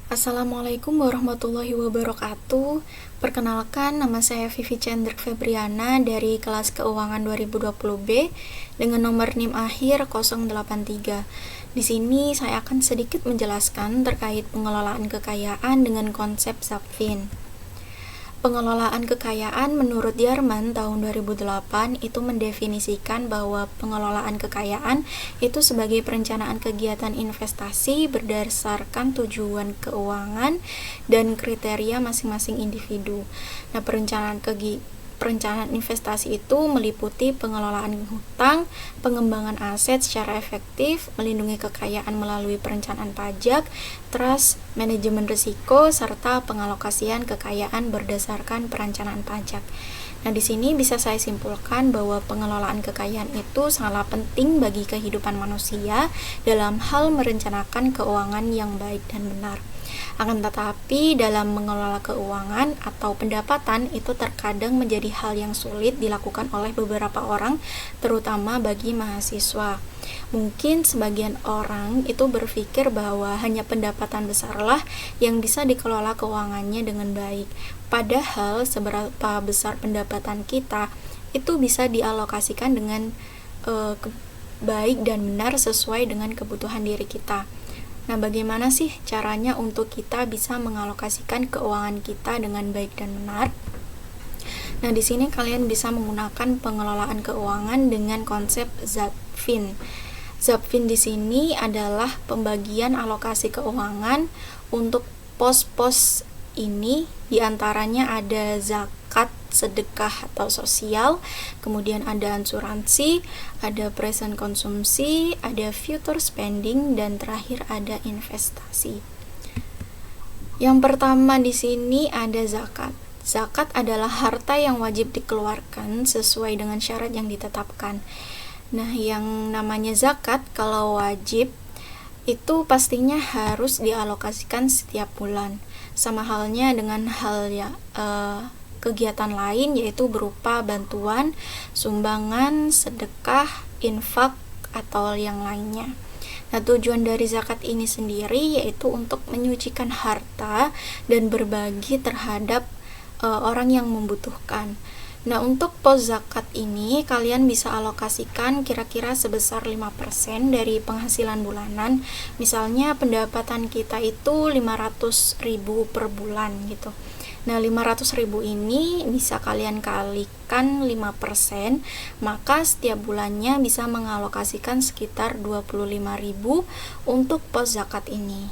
Assalamualaikum warahmatullahi wabarakatuh. Perkenalkan, nama saya Vivi Chandrik Febriana dari kelas keuangan 2020B dengan nomor NIM akhir 083. Di sini saya akan sedikit menjelaskan terkait pengelolaan kekayaan dengan konsep Zapfin. Pengelolaan kekayaan menurut Yarman tahun 2008 itu mendefinisikan bahwa pengelolaan kekayaan itu sebagai perencanaan kegiatan investasi berdasarkan tujuan keuangan dan kriteria masing-masing individu. Nah, perencanaan investasi itu meliputi pengelolaan hutang, pengembangan aset secara efektif, melindungi kekayaan melalui perencanaan pajak, trust, manajemen risiko, serta pengalokasian kekayaan berdasarkan perencanaan pajak. Nah, di sini bisa saya simpulkan bahwa pengelolaan kekayaan itu sangatlah penting bagi kehidupan manusia dalam hal merencanakan keuangan yang baik dan benar. Akan tetapi, dalam mengelola keuangan atau pendapatan itu terkadang menjadi hal yang sulit dilakukan oleh beberapa orang, terutama bagi mahasiswa. Mungkin sebagian orang itu berpikir bahwa hanya pendapatan besarlah yang bisa dikelola keuangannya dengan baik. Padahal, seberapa besar pendapatan kita itu bisa dialokasikan dengan baik dan benar sesuai dengan kebutuhan diri kita. Nah, bagaimana sih caranya untuk kita bisa mengalokasikan keuangan kita dengan baik dan benar? Nah, di sini kalian bisa menggunakan pengelolaan keuangan dengan konsep Zapfin. Zapfin di sini adalah pembagian alokasi keuangan untuk pos-pos ini, diantaranya ada zakat, sedekah atau sosial, kemudian ada asuransi, ada present konsumsi, ada future spending, dan terakhir ada investasi. Yang pertama di sini ada zakat. Zakat adalah harta yang wajib dikeluarkan sesuai dengan syarat yang ditetapkan. Nah, yang namanya zakat kalau wajib itu pastinya harus dialokasikan setiap bulan. Sama halnya dengan kegiatan lain, yaitu berupa bantuan, sumbangan, sedekah, infak, atau yang lainnya. Nah, tujuan dari zakat ini sendiri yaitu untuk menyucikan harta dan berbagi terhadap orang yang membutuhkan. Nah, untuk pos zakat ini kalian bisa alokasikan kira-kira sebesar 5% dari penghasilan bulanan. Misalnya pendapatan kita itu 500.000 per bulan gitu. Nah, 500.000 ini bisa kalian kalikan 5%, maka setiap bulannya bisa mengalokasikan sekitar 25.000 untuk pos zakat ini.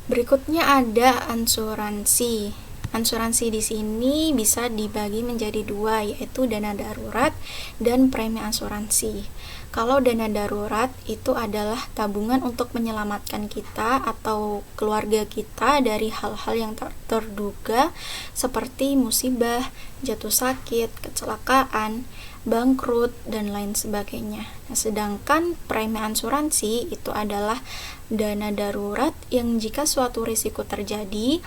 Berikutnya ada asuransi. Asuransi di sini bisa dibagi menjadi dua, yaitu dana darurat dan premi asuransi. Kalau dana darurat itu adalah tabungan untuk menyelamatkan kita atau keluarga kita dari hal-hal yang terduga seperti musibah, jatuh sakit, kecelakaan, bangkrut, dan lain sebagainya. Nah, sedangkan premi asuransi itu adalah dana darurat yang jika suatu risiko terjadi,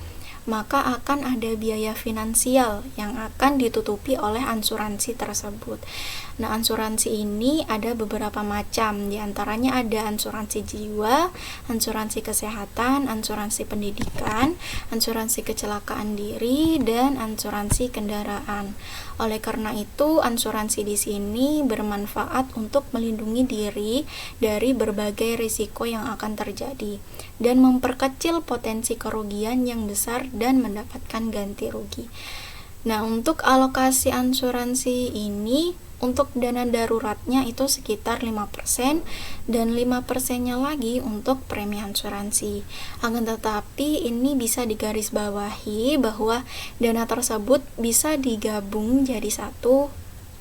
maka akan ada biaya finansial yang akan ditutupi oleh asuransi tersebut. Nah, asuransi ini ada beberapa macam, diantaranya ada asuransi jiwa, asuransi kesehatan, asuransi pendidikan, asuransi kecelakaan diri, dan asuransi kendaraan. Oleh karena itu, asuransi di sini bermanfaat untuk melindungi diri dari berbagai risiko yang akan terjadi dan memperkecil potensi kerugian yang besar dan mendapatkan ganti rugi. Nah, untuk alokasi asuransi ini, untuk dana daruratnya itu sekitar 5% dan 5%-nya lagi untuk premi asuransi. Akan tetapi ini bisa digarisbawahi bahwa dana tersebut bisa digabung jadi satu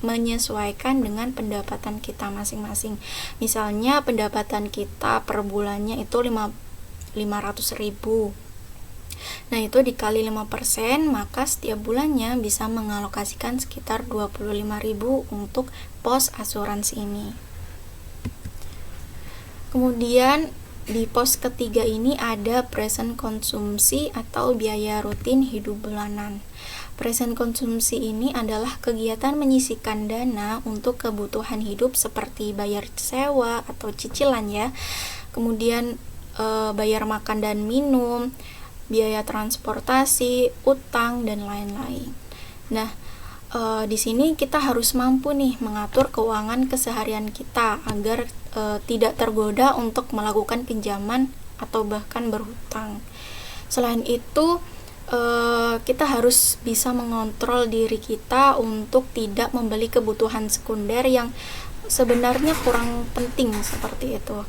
menyesuaikan dengan pendapatan kita masing-masing. Misalnya pendapatan kita per bulannya itu 500.000. Nah, itu dikali 5%, maka setiap bulannya bisa mengalokasikan sekitar 25.000 untuk pos asuransi ini. Kemudian di pos ketiga ini ada present konsumsi atau biaya rutin hidup bulanan. Present konsumsi ini adalah kegiatan menyisihkan dana untuk kebutuhan hidup seperti bayar sewa atau cicilan ya. Kemudian bayar makan dan minum, biaya transportasi, utang, dan lain-lain. Nah, di sini kita harus mampu nih mengatur keuangan keseharian kita agar tidak tergoda untuk melakukan pinjaman atau bahkan berhutang. Selain itu, kita harus bisa mengontrol diri kita untuk tidak membeli kebutuhan sekunder yang sebenarnya kurang penting seperti itu.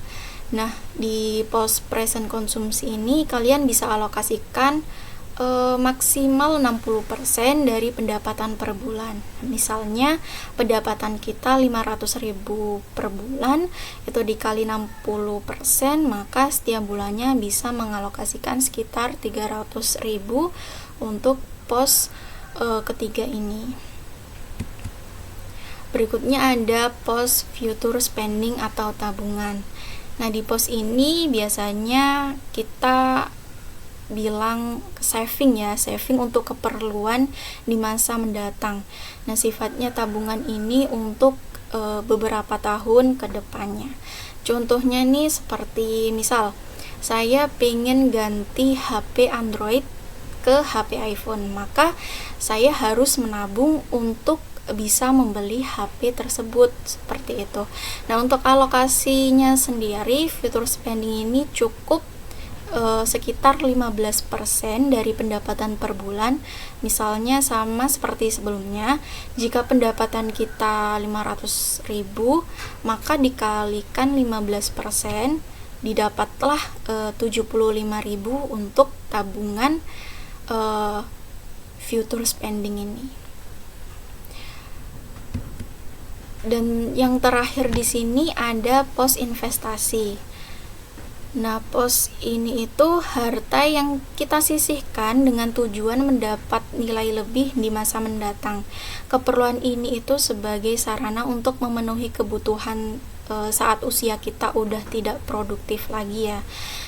Nah, di pos present konsumsi ini kalian bisa alokasikan maksimal 60% dari pendapatan per bulan. Misalnya pendapatan kita 500.000 per bulan, itu dikali 60%, maka setiap bulannya bisa mengalokasikan sekitar 300.000 untuk pos ketiga ini. Berikutnya ada pos future spending atau tabungan. Nah, di pos ini biasanya kita bilang saving untuk keperluan di masa mendatang. Nah, sifatnya tabungan ini untuk beberapa tahun ke depannya. Contohnya nih seperti misal saya pengen ganti HP Android ke HP iPhone, maka saya harus menabung untuk bisa membeli HP tersebut, seperti itu. Nah, untuk alokasinya sendiri, future spending ini cukup sekitar 15% dari pendapatan per bulan. Misalnya sama seperti sebelumnya, jika pendapatan kita 500.000, maka dikalikan 15%, didapatlah 75.000 untuk tabungan future spending ini. Dan yang terakhir di sini ada pos investasi. Nah, pos ini itu harta yang kita sisihkan dengan tujuan mendapat nilai lebih di masa mendatang. Keperluan ini itu sebagai sarana untuk memenuhi kebutuhan saat usia kita udah tidak produktif lagi ya.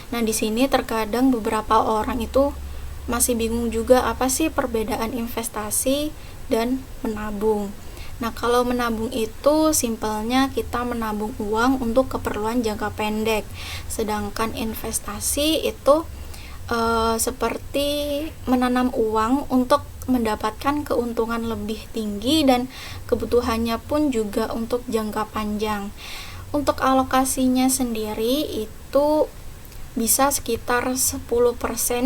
Nah, di sini terkadang beberapa orang itu masih bingung juga apa sih perbedaan investasi dan menabung. Nah, kalau menabung itu simpelnya kita menabung uang untuk keperluan jangka pendek. Sedangkan investasi itu seperti menanam uang untuk mendapatkan keuntungan lebih tinggi dan kebutuhannya pun juga untuk jangka panjang. Untuk alokasinya sendiri itu bisa sekitar 10%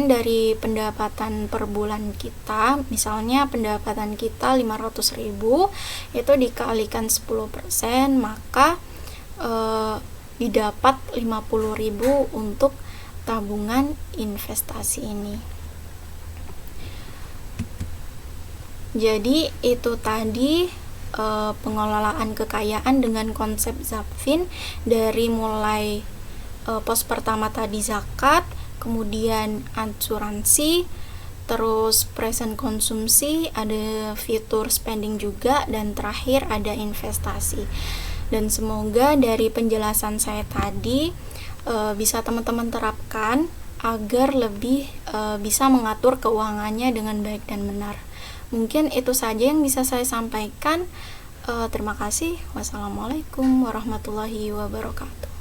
dari pendapatan per bulan kita. Misalnya pendapatan kita 500.000, itu dikalikan 10%, maka didapat 50.000 untuk tabungan investasi ini. Jadi itu tadi pengelolaan kekayaan dengan konsep Zapfin, dari mulai pos pertama tadi zakat, kemudian asuransi, terus present konsumsi, ada future spending juga, dan terakhir ada investasi. Dan semoga dari penjelasan saya tadi bisa teman-teman terapkan agar lebih bisa mengatur keuangannya dengan baik dan benar. Mungkin itu saja yang bisa saya sampaikan. Terima kasih. Wassalamualaikum warahmatullahi wabarakatuh.